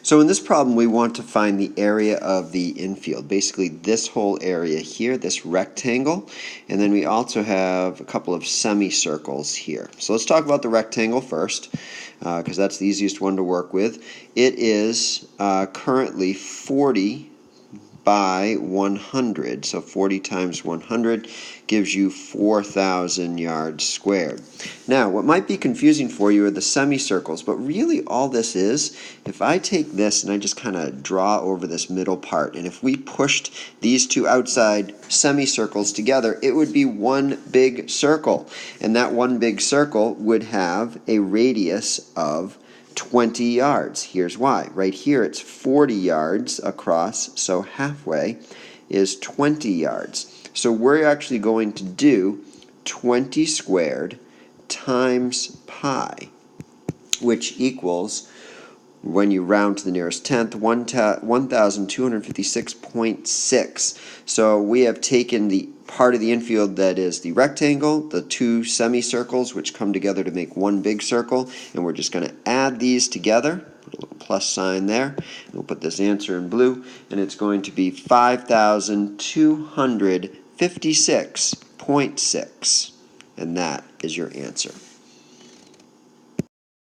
So in this problem, we want to find the area of the infield, basically this whole area here, this rectangle, and then we also have a couple of semicircles here. So let's talk about the rectangle first, because that's the easiest one to work with. It is currently 40 by 100, so 40 times 100 gives you 4,000 yards squared. Now, what might be confusing for you are the semicircles, but really all this is, if I take this and I just kind of draw over this middle part, and if we pushed these two outside semicircles together, it would be one big circle, and that one big circle would have a radius of 20 yards. Here's why. Right here it's 40 yards across, so halfway is 20 yards. So we're actually going to do 20 squared times pi, which equals, when you round to the nearest tenth, 1,256.6. So we have taken the part of the infield that is the rectangle, the two semicircles, which come together to make one big circle, and we're just going to add these together, put a little plus sign there, and we'll put this answer in blue, and it's going to be 5,256.6, and that is your answer.